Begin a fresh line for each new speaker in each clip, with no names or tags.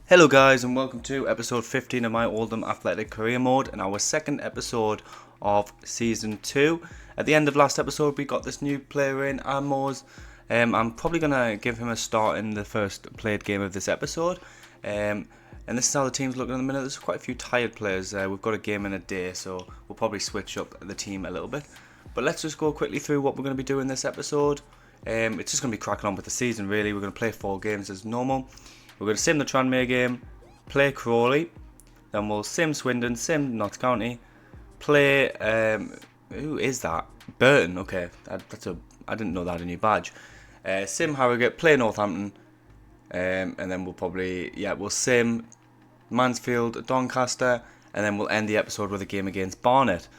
Hello guys and welcome to episode 15 of my Oldham Athletic Career Mode and our second episode of season 2. At the end of last episode we got this new player in, Amos. I'm probably going to give him a start in the first played game of this episode. And this is how the team's looking at the minute. There's quite a few tired players. We've got a game in a day, so we'll probably switch up the team a little bit. But let's just go quickly through what we're going to be doing this episode. It's just going to be cracking on with the season really. We're going to play 4 games as normal. We're going to sim the Tranmere game, play Crawley, then we'll sim Swindon, sim Notts County, play, who is that? Burton, okay, I didn't know that had a new badge. Sim Harrogate, play Northampton, and then we'll sim Mansfield, Doncaster, and then we'll end the episode with a game against Barnet.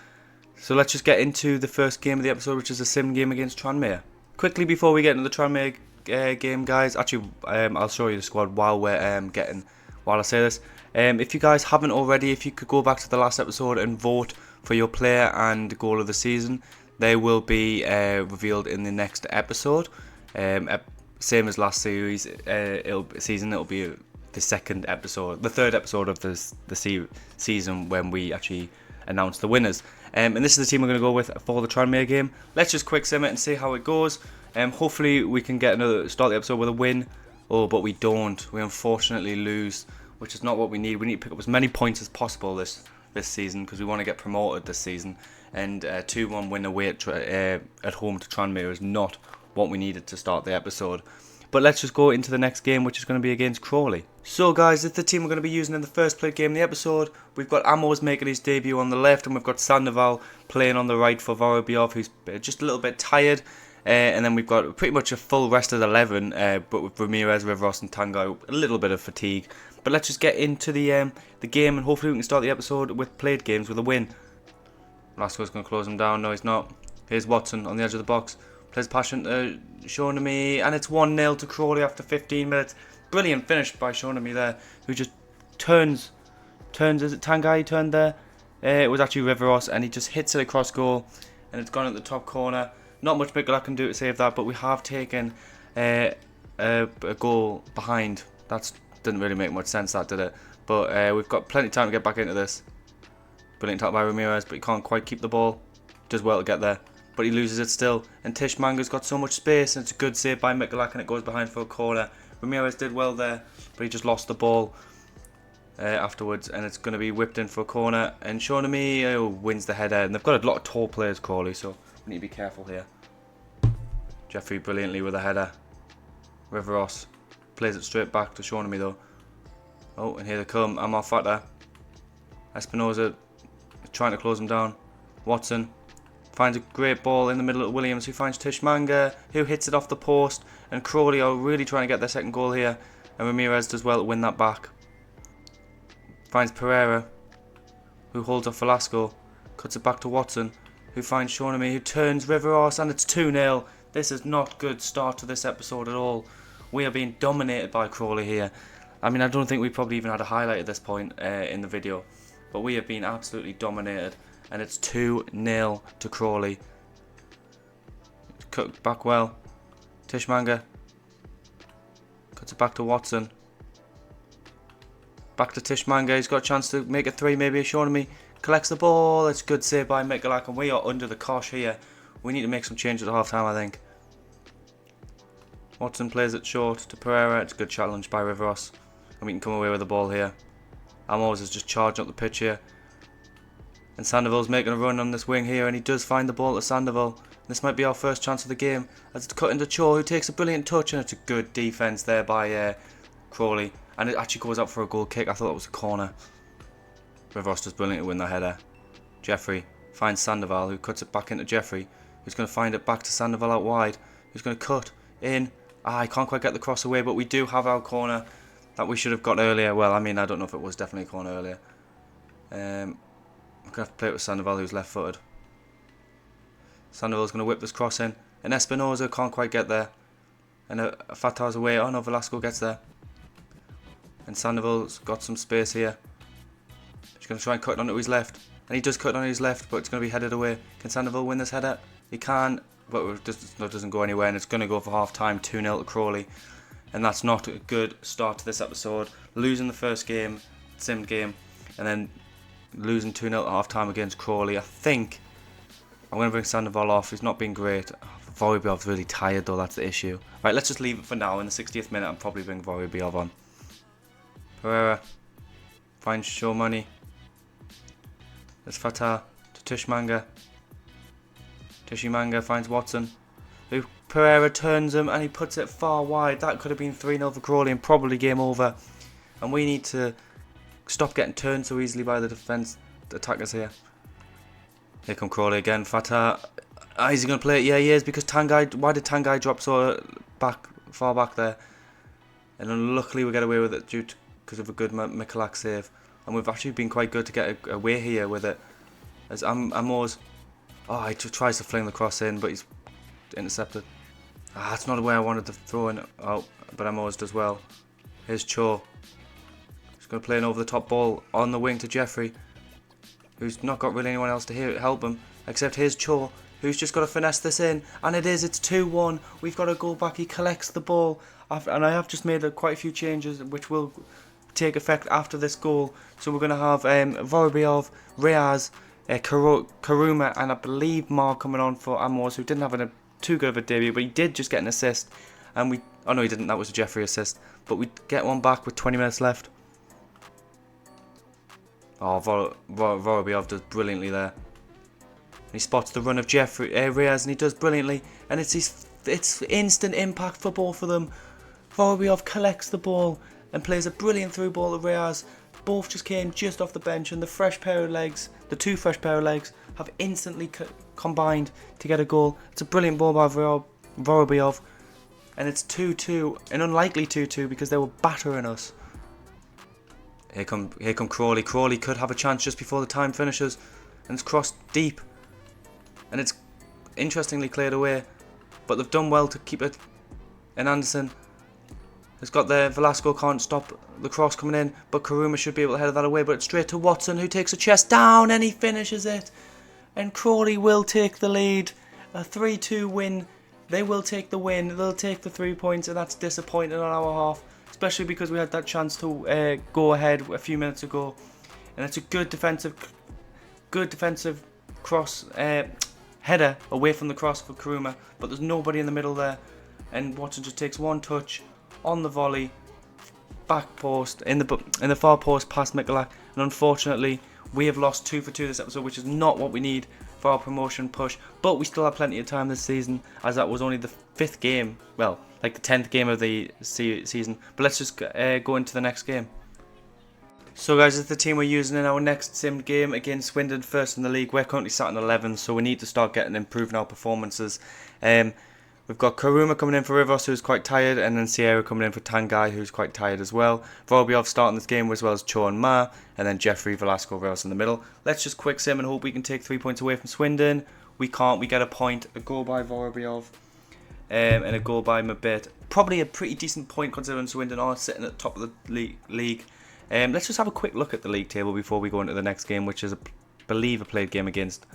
So let's just get into the first game of the episode, which is a sim game against Tranmere. Quickly before we get into the Tranmere game, guys, actually I'll show you the squad while I say this. If you guys haven't already, if you could go back to the last episode and vote for your player and goal of the season, they will be revealed in the next episode. Same as last series, it'll be the third episode of the season when we actually announce the winners. And this is the team we're going to go with for the Tranmere game. Let's just quick sim it and see how it goes. Hopefully we can start the episode with a win. But we don't. We unfortunately lose, which is not what we need. We need to pick up as many points as possible this season because we want to get promoted this season. And 2-1 win away at home to Tranmere is not what we needed to start the episode. But let's just go into the next game, which is going to be against Crawley. So guys, it's the team we're going to be using in the first played game of the episode. We've got Amos making his debut on the left, and we've got Sandoval playing on the right for Vorobyov, who's just a little bit tired. And then we've got pretty much a full rest of the 11, but with Ramirez, Riveros and Tanguy, a little bit of fatigue. But let's just get into the game, and hopefully we can start the episode with played games with a win. Lasco's going to close him down. No, he's not. Here's Watson on the edge of the box. Plays passion to Shawnamy, and it's 1-0 to Crawley after 15 minutes. Brilliant finish by Shawnamy there, who just turns, is it Tanguy turned there? It was actually Riveros, and he just hits it across goal, and it's gone at the top corner. Not much Mikola can do to save that, but we have taken a goal behind. That didn't really make much sense, that did it? But we've got plenty of time to get back into this. Brilliant tackle by Ramirez, but he can't quite keep the ball. Does well to get there, but he loses it still. And Tishmanga's got so much space, and it's a good save by Mikola, and it goes behind for a corner. Ramirez did well there, but he just lost the ball afterwards, and it's going to be whipped in for a corner. And Shawnamy wins the header, and they've got a lot of tall players, Crawley, so we need to be careful here. Jeffrey brilliantly with a header. Riveros plays it straight back to Shawnamy though. Oh, and here they come. Amalfata. Espinosa trying to close him down. Watson finds a great ball in the middle of Williams, who finds Tishmanga, who hits it off the post. And Crawley are really trying to get their second goal here. And Ramirez does well to win that back. Finds Pereira, who holds off Velasco. Cuts it back to Watson, who finds Shawnamy, who turns Riveros, and it's 2-0. This is not a good start to this episode at all. We are being dominated by Crawley here. I mean, I don't think we probably even had a highlight at this point in the video, but we have been absolutely dominated, and it's 2-0 to Crawley. Cut back well. Tishmanga cuts it back to Watson. Back to Tishmanga. He's got a chance to make it 3, maybe. Shawnamy collects the ball. It's a good save by Mikola, and we are under the cosh here. We need to make some changes at half time, I think. Watson plays it short to Pereira. It's a good challenge by Riveros, and we can come away with the ball here. Amos is just charging up the pitch here, and Sandoval's making a run on this wing here, and he does find the ball to Sandoval. This might be our first chance of the game, as it's cut into Cho, who takes a brilliant touch, and it's a good defence there by Crawley, and it actually goes out for a goal kick. I thought it was a corner. Riveros does brilliant to win the header. Jeffrey finds Sandoval, who cuts it back into Jeffrey, who's going to find it back to Sandoval out wide, who's going to cut in. I can't quite get the cross away, but we do have our corner that we should have got earlier. Well, I mean, I don't know if it was definitely a corner earlier. I'm going to have to play it with Sandoval, who's left-footed. Sandoval's going to whip this cross in, and Espinosa can't quite get there. And Fatah's away. Oh no, Velasco gets there. And Sandoval's got some space here. He's going to try and cut it onto his left. And he does cut on his left, but it's going to be headed away. Can Sandoval win this header? He can, but it doesn't go anywhere, and it's going to go for half time, 2-0 to Crawley. And that's not a good start to this episode. losing the first game, sim game, and then losing 2-0 at half time against Crawley. I think I'm going to bring Sandoval off. He's not been great. Vorobyov's really tired though, that's the issue. Right, let's just leave it for now. In the 60th minute, I'll probably bring Vorobyov on. Pereira finds Shomani. It's Fatah to Tishmanga. Tishimanga finds Watson. Pereira turns him and he puts it far wide. That could have been 3-0 for Crawley and probably game over. And we need to stop getting turned so easily by the defence attackers here. Here come Crawley again. Fatah. Is he going to play it? Yeah, he is, because Tanguy. Why did Tanguy drop so far back there? And unluckily we get away with it because of a good Mikulak save. And we've actually been quite good to get away here with it. As Amor's. Oh, he tries to fling the cross in, but he's intercepted. That's not the way I wanted to throw in. Oh, but Amor's does well. Here's Cho. He's going to play an over the top ball on the wing to Jeffrey, who's not got really anyone else to help him, except here's Cho, who's just got to finesse this in, and it's 2-1. We've got to go back. He collects the ball, and I have just made quite a few changes, which will take effect after this goal. So we're going to have Vorobyov, Reyes, Karuma, and I believe Mar coming on for Amors, who didn't have too good of a debut, but he did just get an assist, and oh no, he didn't. That was a Jeffrey assist, but we get one back with 20 minutes left. Oh, Vorobyov does brilliantly there. He spots the run of Jeffrey Reyes, and he does brilliantly. And it's instant impact for both of them. Vorobyov collects the ball and plays a brilliant through ball to Reyes. Both just came just off the bench, and the two fresh pair of legs, have instantly combined to get a goal. It's a brilliant ball by Vorobyov, and it's 2-2, an unlikely 2-2 because they were battering us. Here come Crawley. Crawley could have a chance just before the time finishes, and it's crossed deep, and it's interestingly cleared away, but they've done well to keep it. And Anderson has got there. Velasco can't stop the cross coming in, but Karuma should be able to head that away, but it's straight to Watson, who takes a chest down and he finishes it, and Crawley will take the lead. A 3-2 win. They will take the win. They'll take the 3 points, and that's disappointing on our half, especially because we had that chance to go ahead a few minutes ago. And it's a good defensive cross header away from the cross for Karuma, but there's nobody in the middle there, and Watson just takes one touch on the volley, back post in the far post past Mikulak, and unfortunately we have lost 2 for 2 this episode, which is not what we need for our promotion push. But we still have plenty of time this season, as that was only the 5th game, well, like the 10th game of the season. But let's just go into the next game. So guys, it's the team we're using in our next sim game against Swindon, first in the league. We're currently sat in 11th, so we need to start improving our performances. We've got Karuma coming in for Rivers, who's quite tired, and then Sierra coming in for Tanguy, who's quite tired as well. Vorobyov starting this game as well as Cho and Ma, and then Jeffrey, Velasco, Rivers in the middle. Let's just quick sim and hope we can take 3 points away from Swindon. We can't. We get a point, a goal by Vorobyov, and a goal by Mabit. Probably a pretty decent point considering Swindon are sitting at the top of the league. Let's just have a quick look at the league table before we go into the next game, which is, I believe, a played game against...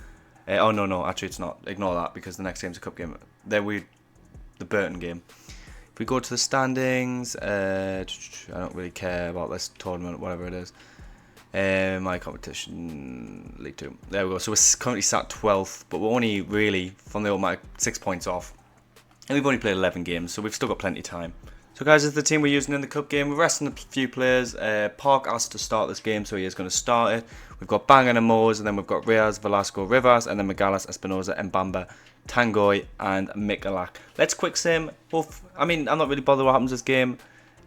oh, no, actually it's not. Ignore that, because the next game's a cup game. The Burton game. If we go to the standings, I don't really care about this tournament, whatever it is. My competition, League 2. There we go. So we're currently sat 12th, but we're only really, from the automatic, 6 points off. And we've only played 11 games, so we've still got plenty of time. So guys, it's the team we're using in the cup game. We're resting a few players. Park asked to start this game, so he is going to start it. We've got Bang and Amors, and then we've got Reyes, Velasco, Rivas, and then Magalas, Espinosa, Mbamba, Tanguy, and Mikulak. Let's quick sim. I'm not really bothered what happens this game.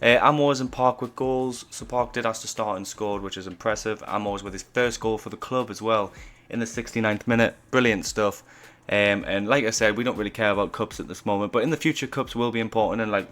Amors and Park with goals. So Park did ask to start and scored, which is impressive. Amors with his first goal for the club as well in the 69th minute. Brilliant stuff. And like I said, we don't really care about cups at this moment, but in the future, cups will be important, and like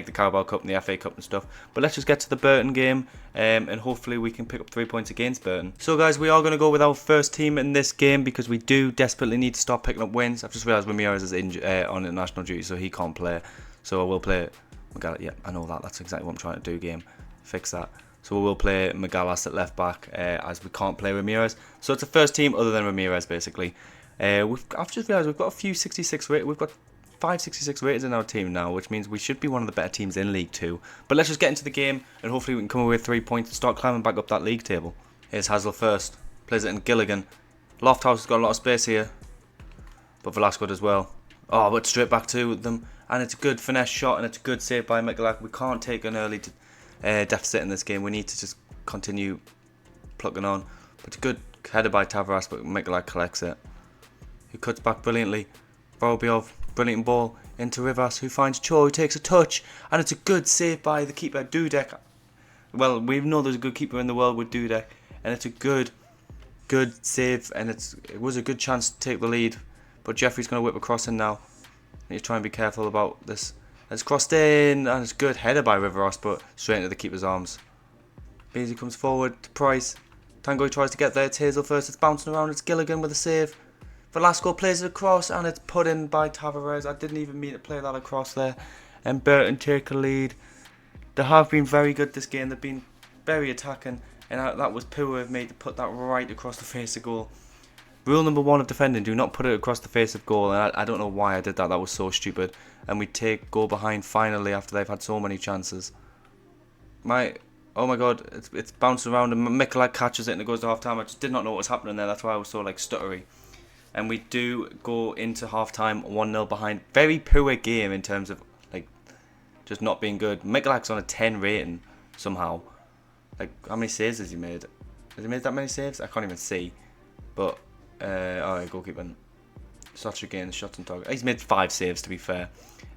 the Carabao Cup and the FA Cup and stuff. But let's just get to the Burton game, and hopefully we can pick up 3 points against Burton. So guys, we are going to go with our first team in this game because we do desperately need to start picking up wins. I've just realised Ramirez is on international duty, so he can't play. So I will play Magalas. Yeah, I know that. That's exactly what I'm trying to do, game. Fix that. So we will play Magalas at left back, as we can't play Ramirez. So it's the first team other than Ramirez, basically. I've just realised we've got a few 66 we've got 566 rated in our team now, which means we should be one of the better teams in League 2. But let's just get into the game, and hopefully we can come away with 3 points and start climbing back up that league table. Here's Hazel first. Plays it in Gilligan. Lofthouse has got a lot of space here, but Velasco as well. Oh, but straight back to them, and it's a good finesse shot, and it's a good save by Mikulak. We can't take an early deficit in this game. We need to just continue plugging on. But it's a good header by Tavares, but Mikulak collects it. He cuts back brilliantly. Vorobyov, brilliant ball into Rivas, who finds Cho, who takes a touch, and it's a good save by the keeper, Dudek. Well, we know there's a good keeper in the world with Dudek, and it's a good save, and it was a good chance to take the lead. But Jeffrey's going to whip across in now. He's trying to be careful about this. It's crossed in, and it's a good header by Rivas, but straight into the keeper's arms. Beasley comes forward to Price. Tango tries to get there. It's Hazel first. It's bouncing around. It's Gilligan with a save. Velasco plays it across, and it's put in by Tavares. I didn't even mean to play that across there. And Burton take a lead. They have been very good this game. They've been very attacking, and that was poor of me to put that right across the face of goal. Rule number 1 of defending: do not put it across the face of goal. And I don't know why I did that. That was so stupid. And we take goal behind finally after they've had so many chances. Oh my god, it's bouncing around, and Mikulak catches it and it goes to half time. I just did not know what was happening there. That's why I was so stuttery. And we do go into half time 1-0 behind. Very poor game in terms of just not being good. Mikulak's on a 10 rating somehow. How many saves has he made? Has he made that many saves? I can't even see. But alright, goalkeeper. Such again, shots on target. He's made 5 saves to be fair.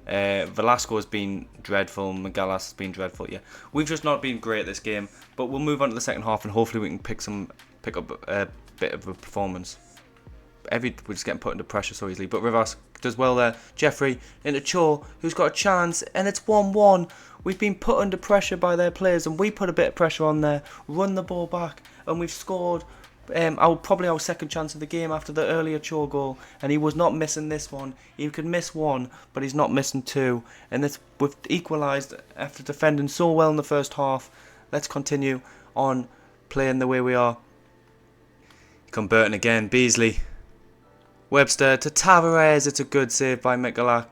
Velasco has been dreadful. Magalas has been dreadful. Yeah, we've just not been great this game. But we'll move on to the second half, and hopefully we can pick up a bit of a performance. We're just getting put under pressure so easily. But Rivas does well there. Jeffrey into Cho, who's got a chance, and it's 1-1. We've been put under pressure by their players, and we put a bit of pressure on there. Run the ball back, and we've scored. Probably our second chance of the game after the earlier Cho goal, and he was not missing this one. He could miss 1, but he's not missing 2. And we've equalised after defending so well in the first half. Let's continue on playing the way we are. Come Burton again. Beasley. Webster to Tavares. It's a good save by Mikulak.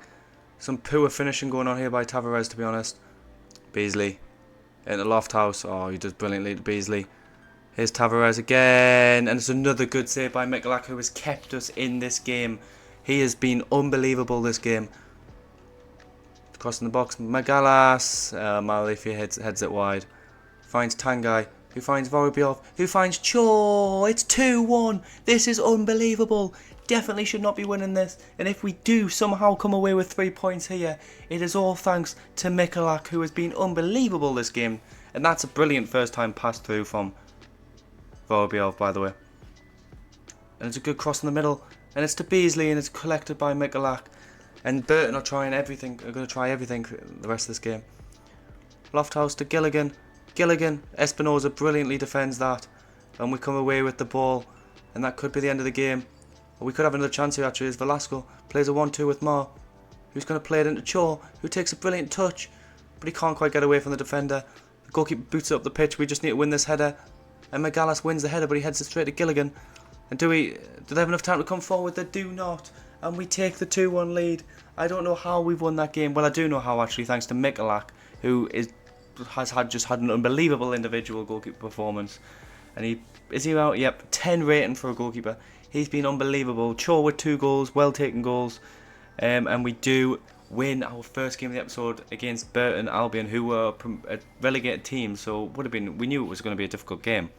Some poor finishing going on here by Tavares, to be honest. Beasley into Lofthouse. Oh, he does brilliantly to Beasley. Here's Tavares again, and it's another good save by Mikulak, who has kept us in this game. He has been unbelievable this game. Crossing the box, Magalas. Malifi heads it wide. Finds Tangai, who finds Vorobyov, who finds Cho. It's 2-1. This is unbelievable. Definitely should not be winning this. And if we do somehow come away with 3 points here, it is all thanks to Mikulak, who has been unbelievable this game. And that's a brilliant first time pass through from Vorobyov, by the way. And it's a good cross in the middle, and it's to Beasley, and it's collected by Mikulak. And Burton are trying everything. Are going to try everything the rest of this game. Lofthouse to Gilligan. Espinoza brilliantly defends that, and we come away with the ball, and that could be the end of the game. Or we could have another chance here actually, as Velasco plays a 1-2 with Ma, who's going to play it into Cho, who takes a brilliant touch, but he can't quite get away from the defender. The goalkeeper boots it up the pitch. We just need to win this header. And Magalas wins the header, but he heads it straight to Gilligan. And do they have enough time to come forward? They do not. And we take the 2-1 lead. I don't know how we've won that game. Well, I do know how actually, thanks to Mikulak, who has had an unbelievable individual goalkeeper performance. And is he out? Yep, 10 rating for a goalkeeper. He's been unbelievable. Cho with 2 goals, well taken goals. And we do win our first game of the episode against Burton Albion, who were a relegated team, so we knew it was going to be a difficult game.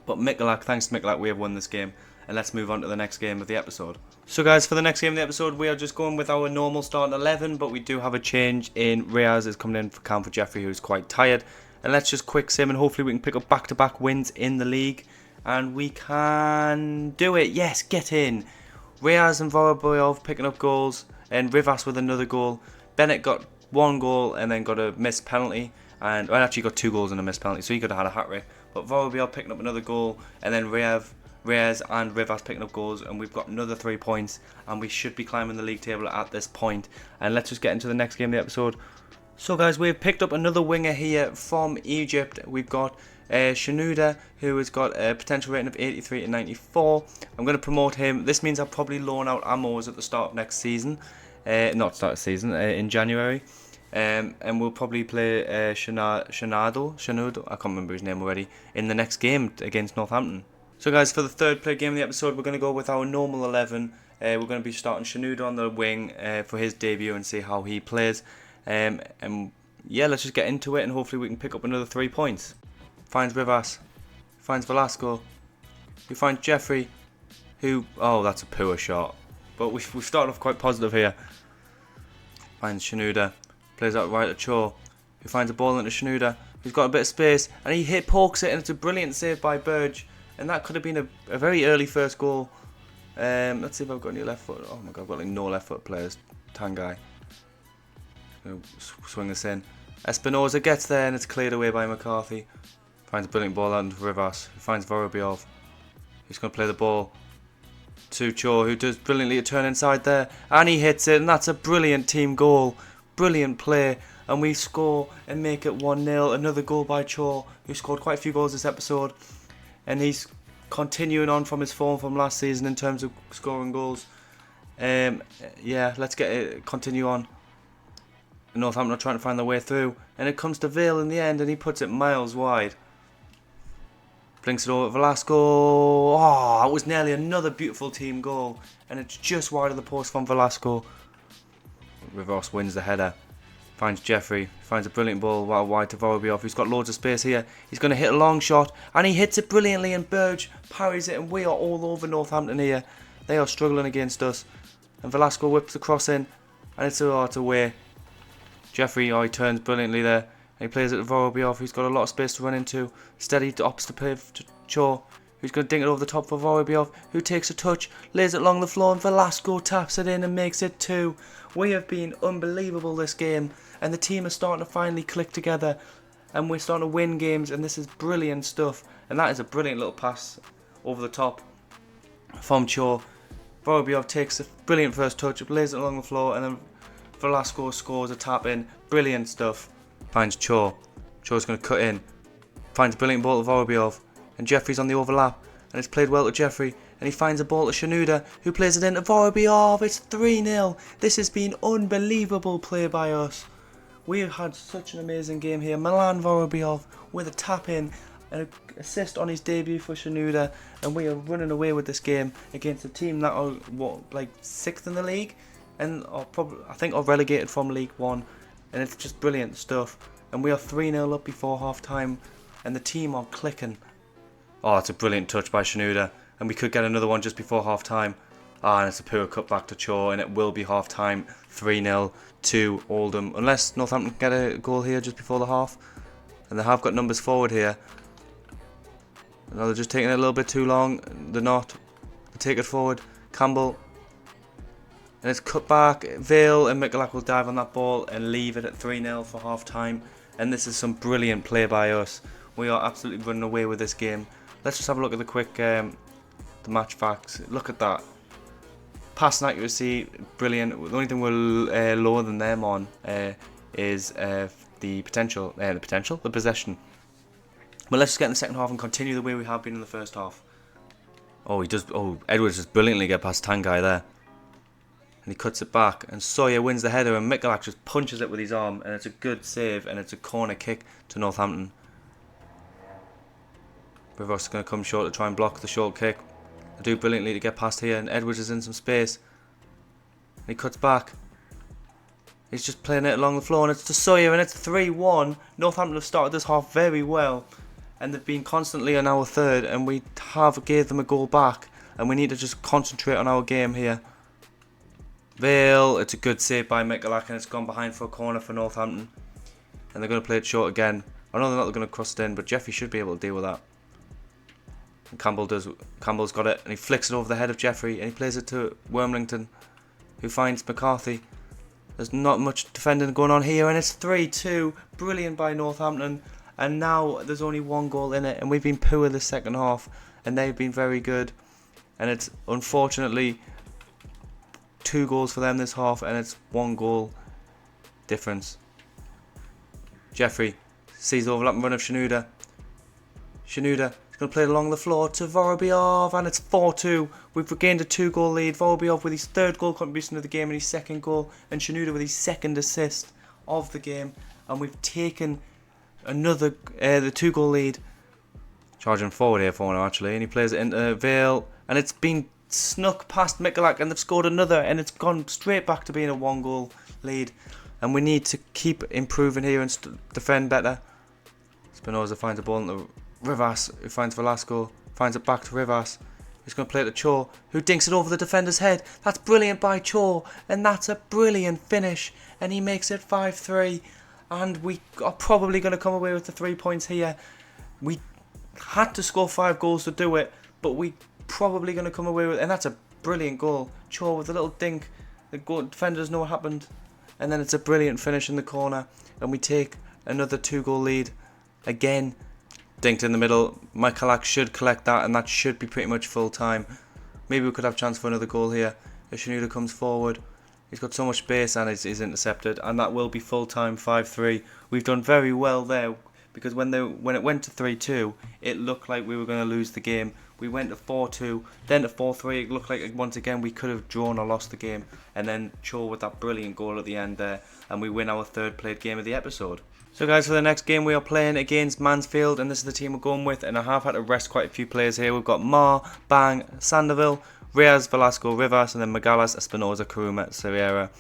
But thanks to Mikulak, we have won this game, and let's move on to the next game of the episode. So guys, for the next game of the episode, we are just going with our normal starting 11, but we do have a change in. Reyes is coming in for camp for Jeffrey, who's quite tired. And let's just quick sim, and hopefully we can pick up back-to-back wins in the league, and we can do it. Yes, get in. Reyes and Vorobyov picking up goals, and Rivas with another goal. Bennett got 1 goal and then got a missed penalty, and actually got 2 goals and a missed penalty, so he could have had a hat-trick. But Vorobyov picking up another goal, and then Reyes and Rivas picking up goals, and we've got another 3 points, and we should be climbing the league table at this point. And let's just get into the next game of the episode. So guys, we've picked up another winger here from Egypt. We've got Shanuda, who has got a potential rating of 83 to 94. I'm going to promote him. This means I'll probably loan out Amos at the start of next season. not start of season, in January. And we'll probably play Shanado, I can't remember his name already, in the next game against Northampton. So guys, for the third player game of the episode, we're going to go with our normal 11. We're going to be starting Shanado on the wing for his debut and see how he plays. And yeah, let's just get into it and hopefully we can pick up another 3 points. Finds Rivas, finds Velasco, we find Jeffrey, who, oh, that's a poor shot. But we've started off quite positive here. Finds Shanada, plays out right at Cho, who finds a ball into Shanada, who's got a bit of space, and he pokes it, and it's a brilliant save by Burge. And that could have been a very early first goal. Let's see if I've got any left foot. Oh my god, I've got like no left foot players. Tangai. Swing this in. Espinoza gets there and it's cleared away by McCarthy. Finds a brilliant ball out into Rivas, who finds Vorobyov. He's going to play the ball to Cho, who does brilliantly a turn inside there. And he hits it, and that's a brilliant team goal. Brilliant play. And we score and make it 1-0. Another goal by Cho, who scored quite a few goals this episode. And he's continuing on from his form from last season in terms of scoring goals. Yeah, let's continue on. Northampton are trying to find their way through, and it comes to Vale in the end, and he puts it miles wide. Blinks it over to Velasco. Oh, that was nearly another beautiful team goal, and it's just wide of the post from Velasco. Rivas wins the header. Finds Jeffrey, finds a brilliant ball wide to Vorobyov, who's got loads of space here. He's going to hit a long shot, and he hits it brilliantly, and Burge parries it, and we are all over Northampton here. They are struggling against us. And Velasco whips the cross in, and it's away. Jeffrey, he turns brilliantly there, and he plays it to Vorobyov, who's got a lot of space to run into. Steady to opposite play to Cho, who's going to dink it over the top for Vorobyov, who takes a touch, lays it along the floor, and Velasco taps it in and makes it 2. We have been unbelievable this game, and the team is starting to finally click together, and we're starting to win games, and this is brilliant stuff. And that is a brilliant little pass over the top from Cho. Vorobyov takes a brilliant first touch, lays it along the floor, and then Velasco scores a tap in. Brilliant stuff. Finds Cho. Cho's going to cut in. Finds a brilliant ball to Vorobyov, and Jeffrey's on the overlap, and it's played well to Jeffrey. And he finds a ball to Shanada, who plays it into Vorobyov. It's 3-0. This has been unbelievable play by us. We have had such an amazing game here. Milan Vorobyov with a tap in and an assist on his debut for Shanada, and we are running away with this game against a team that are like 6th in the league, and are probably, I think, are relegated from League 1, and it's just brilliant stuff. And we are 3-0 up before half time, and the team are clicking. Oh, it's a brilliant touch by Shanada, and we could get another one just before half time. And it's a poor cut back to Cho, and it will be half time. 3-0 to Oldham, unless Northampton get a goal here just before the half. And they have got numbers forward here. No, they're just taking it a little bit too long. They're not. They take it forward. Campbell. And it's cut back. Vale and Michalak will dive on that ball and leave it at 3-0 for half time. And this is some brilliant play by us. We are absolutely running away with this game. Let's just have a look at the quick the match facts. Look at that. Passing accuracy, brilliant. The only thing we're lower than them on is the possession. But let's just get in the second half and continue the way we have been in the first half. Oh, Edwards just brilliantly get past Tangai there. And he cuts it back, and Sawyer wins the header, and Michalak just punches it with his arm, and it's a good save, and it's a corner kick to Northampton. Rivas is going to come short to try and block the short kick. They do brilliantly to get past here, and Edwards is in some space. And he cuts back. He's just playing it along the floor, and it's to Sawyer, and it's 3-1. Northampton have started this half very well, and they've been constantly on our third, and we have gave them a goal back, and we need to just concentrate on our game here. Vale, it's a good save by Michalak, and it's gone behind for a corner for Northampton. And they're going to play it short again. I know they're not going to cross it in, but Jeffrey should be able to deal with that. And Campbell's got it, and he flicks it over the head of Jeffrey, and he plays it to Wormlington, who finds McCarthy. There's not much defending going on here, and it's 3-2. Brilliant by Northampton. And now there's only one goal in it, and we've been poor this second half, and they've been very good. And it's unfortunately 2 goals for them this half, and it's 1 goal difference. Jeffrey sees the overlapping run of Shanada. Shanada He's going to play it along the floor to Vorobyov, and it's 4-2. We've regained a 2-goal lead. Vorobyov with his 3rd goal contribution of the game and his 2nd goal, and Shinoda with his 2nd assist of the game. And we've taken another the 2-goal lead. Charging forward here for now, actually, and he plays it into Vale, and it's been snuck past Mikulak, and they've scored another, and it's gone straight back to being a 1-goal lead. And we need to keep improving here and defend better. Spinoza finds the ball into Rivas, who finds Velasco, finds it back to Rivas. He's going to play it to Cho, who dinks it over the defender's head. That's brilliant by Cho, and that's a brilliant finish, and he makes it 5-3. And we are probably going to come away with the 3 points here. We had to score 5 goals to do it, but we probably going to come away with, and that's a brilliant goal. Cho with a little dink. The defenders know what happened, and then it's a brilliant finish in the corner, and we take another 2-goal lead again. Dinked in the middle. Mikulak should collect that, and that should be pretty much full time. Maybe we could have a chance for another goal here. If Shinoda comes forward, he's got so much space, and he's intercepted, and that will be full time 5-3. We've done very well there, because when it went to 3-2, it looked like we were going to lose the game. We went to 4-2, then to 4-3. It looked like once again we could have drawn or lost the game, and then Cho with that brilliant goal at the end there, and we win our 3rd played game of the episode. So guys, for the next game we are playing against Mansfield, and this is the team we're going with, and I have had to rest quite a few players here. We've got Mar, Bang, Sandoval, Reyes, Velasco, Rivas, and then Magalas, Espinoza, Karuma, Sierra,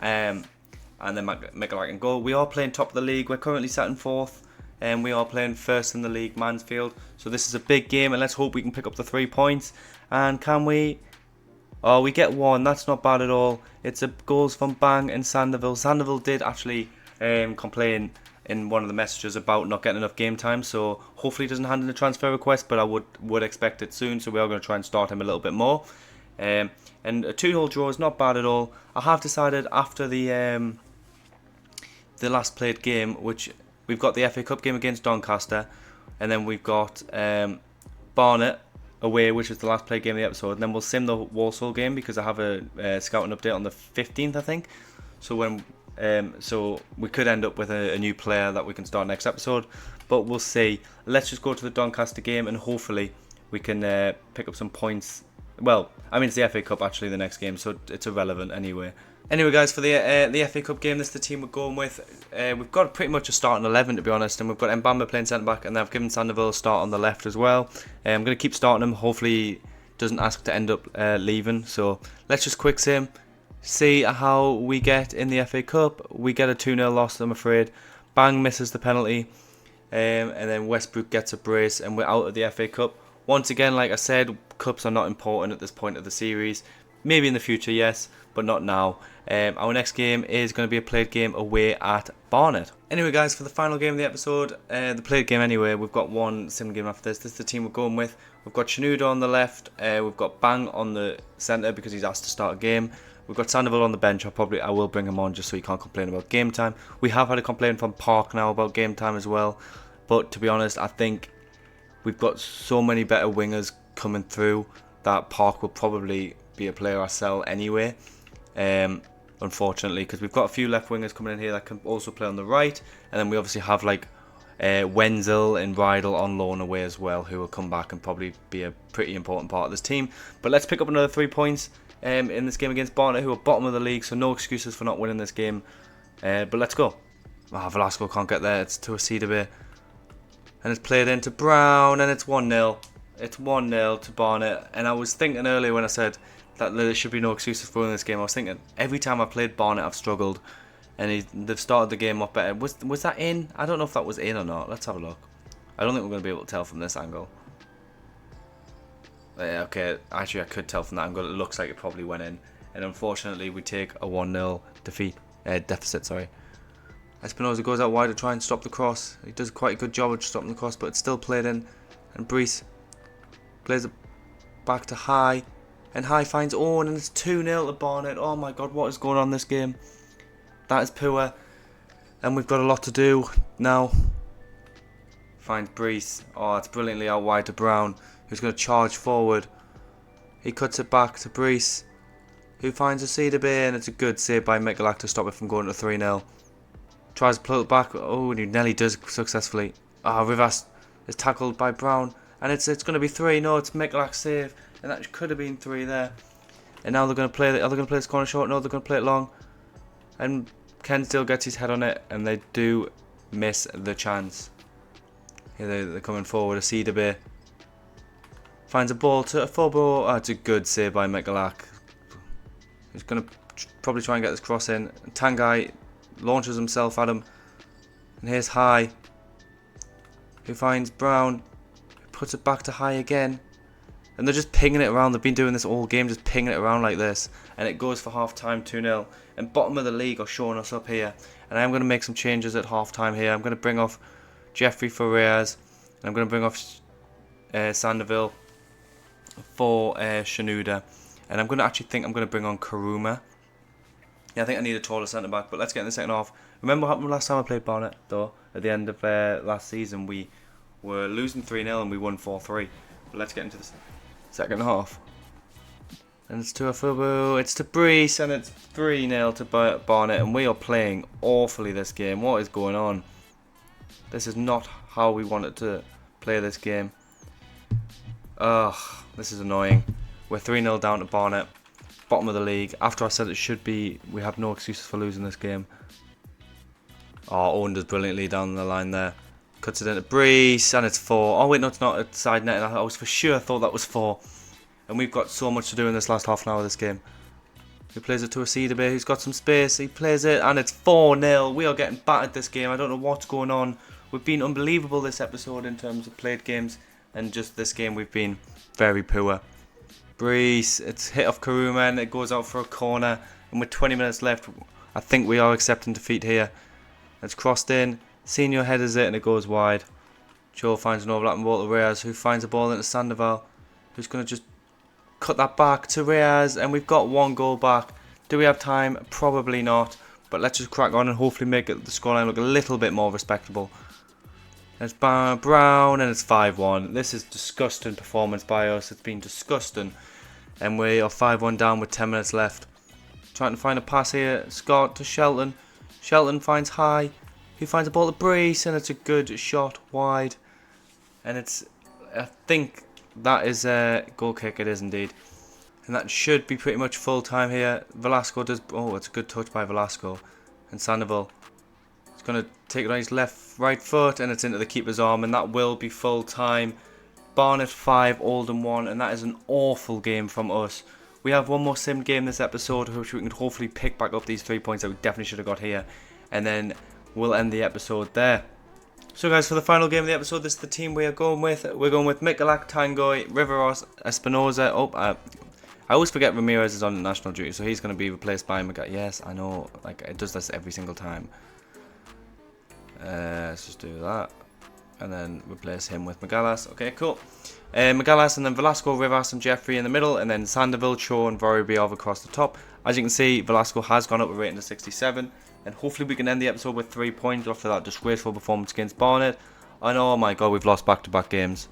and then Mikulak and goal. We are playing top of the league. We're currently sat in 4th, and we are playing first in the league, Mansfield. So this is a big game, and let's hope we can pick up the 3 points. And can we? Oh, we get 1. That's not bad at all. It's goals from Bang and Sandoval. Sandoval did actually complain in one of the messages about not getting enough game time, so hopefully he doesn't hand in a transfer request, but I would expect it soon, so we are going to try and start him a little bit more. And a 2-goal draw is not bad at all. I have decided after the last played game, which we've got the FA Cup game against Doncaster, and then we've got Barnet away, which is the last played game of the episode, and then we'll sim the Walsall game because I have a scouting update on the 15th, I think. So we could end up with a new player that we can start next episode, but we'll see. Let's just go to the Doncaster game, and hopefully we can pick up some points. Well, I mean, it's the FA Cup actually the next game, so it's irrelevant anyway. Anyway guys, for the FA Cup game, this is the team we're going with. We've got pretty much a starting 11 to be honest, and we've got Mbamba playing centre back, and I've given Sandoval a start on the left as well. I'm going to keep starting him. Hopefully he doesn't ask to end up leaving, so let's just quick sim. See how we get in the FA Cup. We get a 2-0 loss, I'm afraid. Bang misses the penalty, and then Westbrook gets a brace, and we're out of the FA Cup. Once again, like I said, cups are not important at this point of the series. Maybe in the future, yes, but not now. Our next game is going to be a played game away at Barnet. Anyway guys, for the final game of the episode, the played game anyway, we've got one sim game after this. This is the team we're going with. We've got Shinoda on the left, we've got Bang on the centre because he's asked to start a game. We've got Sandoval on the bench. I will bring him on just so he can't complain about game time. We have had a complaint from Park now about game time as well. But to be honest, I think we've got so many better wingers coming through that Park will probably be a player I sell anyway. Unfortunately, because we've got a few left wingers coming in here that can also play on the right. And then we obviously have like Wenzel and Rydell on loan away as well, who will come back and probably be a pretty important part of this team. But let's pick up another 3 points. In this game against Barnet, who are bottom of the league, so no excuses for not winning this game. But let's go. Velasco can't get there. It's to a Cedarby, and it's played into Brown, and it's 1-0. It's 1-0 to Barnet. And I was thinking earlier when I said that there should be no excuses for winning this game, I was thinking every time I played Barnet I've struggled, and they've started the game off better. Was that in? I don't know if that was in or not. Let's have a look. I don't think we're going to be able to tell from this angle. Okay, actually I could tell from that angle. It looks like it probably went in, and unfortunately we take a 1-0 deficit. Sorry. Espinoza goes out wide to try and stop the cross. He does quite a good job of stopping the cross, but it's still played in, and Brees plays it back to High, and High finds Owen, and it's 2-0 to Barnet. Oh my god, what is going on in this game? That is poor, and we've got a lot to do now. Finds Brees. Oh, it's brilliantly out wide to Brown, who's going to charge forward. He cuts it back to Brees, who finds a Cedarby, and it's a good save by Mikulak to stop it from going to 3-0. Tries to pull it back. Oh, and he nearly does successfully. Rivas is tackled by Brown, and it's going to be 3. No, it's Mikulak's save, and that could have been 3 there. And now they're going to play. Are they going to play this corner short? No, they're going to play it long. And Kensdale gets his head on it, and they do miss the chance. Here they're coming forward. A Cedarby finds a ball to a Fobo. Oh, it's a good save by Mikulak. He's going to probably try and get this cross in. Tanguy launches himself at him. And here's High, who finds Brown, who puts it back to High again. And they're just pinging it around. They've been doing this all game, just pinging it around like this. And it goes for half-time 2-0. And bottom of the league are showing us up here. And I am going to make some changes at half-time here. I'm going to bring off Jeffrey for Reyes. And I'm going to bring off Sanderville for Shanuda. And I'm going to actually think I'm going to bring on Karuma. Yeah, I think I need a taller centre-back. But let's get in the second half. Remember what happened last time I played Barnet, though? At the end of last season, we were losing 3-0 and we won 4-3. But let's get into this second half. And it's to Afubu, it's to Brees, and it's 3-0 to Barnet. And we are playing awfully this game. What is going on? This is not how we wanted to play this game. Ugh, this is annoying. We're 3-0 down to Barnet. Bottom of the league. After I said it should be, we have no excuses for losing this game. Oh, Owen does brilliantly down the line there. Cuts it into Brees, and it's 4. Oh wait, no, it's not. It's side net. I was for sure thought that was 4. And we've got so much to do in this last half an hour of this game. He plays it to a Cedarby, who's got some space. He plays it, and it's 4-0. We are getting battered this game. I don't know what's going on. We've been unbelievable this episode in terms of played games, and just this game we've been very poor. Brees, it's hit off Karuma, and it goes out for a corner. And with 20 minutes left, I think we are accepting defeat here. It's crossed in. Senior headers it, and it goes wide. Joe finds an overlapping ball to Reyes, who finds a ball into Sandoval, who's going to just cut that back to Reyes, and we've got 1 goal back. Do we have time? Probably not. But let's just crack on and hopefully make the scoreline look a little bit more respectable. It's Brown, and it's 5-1. This is disgusting performance by us. It's been disgusting. And we are 5-1 down with 10 minutes left. Trying to find a pass here. Scott to Shelton. Shelton finds High. He finds a ball to Brees, and it's a good shot wide. And it's, I think that is a goal kick. It is indeed. And that should be pretty much full time here. Velasco does, oh, it's a good touch by Velasco. And Sandoval is going to take it on his right foot, and it's into the keeper's arm, and that will be full time. Barnet 5, Oldham 1, and that is an awful game from us. We have one more sim game this episode, which we can hopefully pick back up these 3 points that we definitely should have got here. And then we'll end the episode there. So guys, for the final game of the episode, this is the team we are going with. We're going with Mikulak, Tanguy, Riveros, Espinoza. Oh, I always forget Ramirez is on national duty, so he's going to be replaced by Mikulak. Yes, I know, like it does this every single time. Let's just do that. And then replace him with Magalas. Okay, cool. Magalas, and then Velasco, Rivas and Jeffrey in the middle, and then Sanderville, Cho and Vorobyov across the top. As you can see, Velasco has gone up a rating to 67, and hopefully we can end the episode with 3 points after that disgraceful performance against Barnet. And oh my god, we've lost back-to-back games.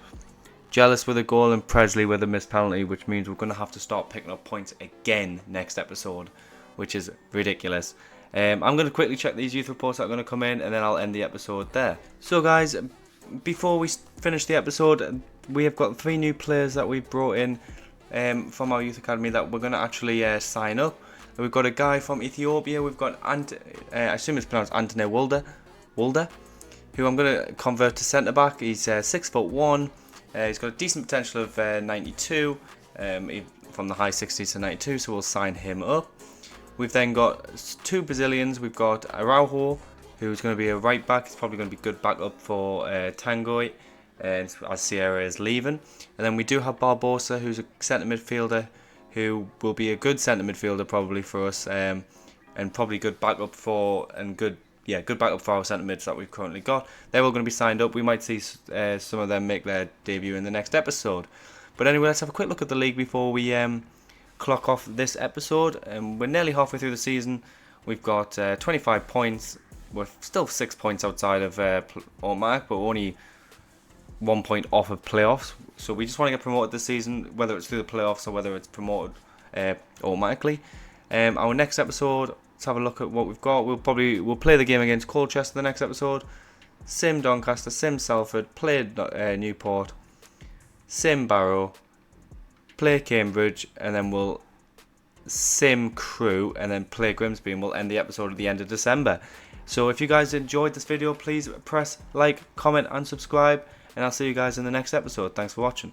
Jealous with a goal and Presley with a missed penalty, which means we're going to have to start picking up points again next episode, which is ridiculous. I'm going to quickly check these youth reports that are going to come in, and then I'll end the episode there. So guys, before we finish the episode, we have got 3 new players that we've brought in from our youth academy that we're going to actually sign up. We've got a guy from Ethiopia. We've got I assume it's pronounced Antony Wulda, who I'm going to convert to centre back. He's 6'1". He's got a decent potential of 92, from the high 60s to 92. So we'll sign him up. We've then got 2 Brazilians. We've got Araujo, who's going to be a right back. He's probably going to be good backup for Tanguy, as Sierra is leaving. And then we do have Barbosa, who's a centre midfielder, who will be a good centre midfielder probably for us, and probably good backup for good backup for our centre mids that we've currently got. They're all going to be signed up. We might see some of them make their debut in the next episode. But anyway, let's have a quick look at the league before we clock off this episode. We're nearly halfway through the season. We've got 25 points. We're still 6 points outside of automatic, but only 1 point off of playoffs. So we just want to get promoted this season, whether it's through the playoffs or whether it's promoted automatically. Our next episode, let's have a look at what we've got. We'll play the game against Colchester the next episode. Sim Doncaster, Sim Salford, played Newport, sim Barrow, play Cambridge, and then we'll sim Crewe, and then play Grimsby, and we'll end the episode at the end of December. So if you guys enjoyed this video, please press like, comment and subscribe, and I'll see you guys in the next episode. Thanks for watching.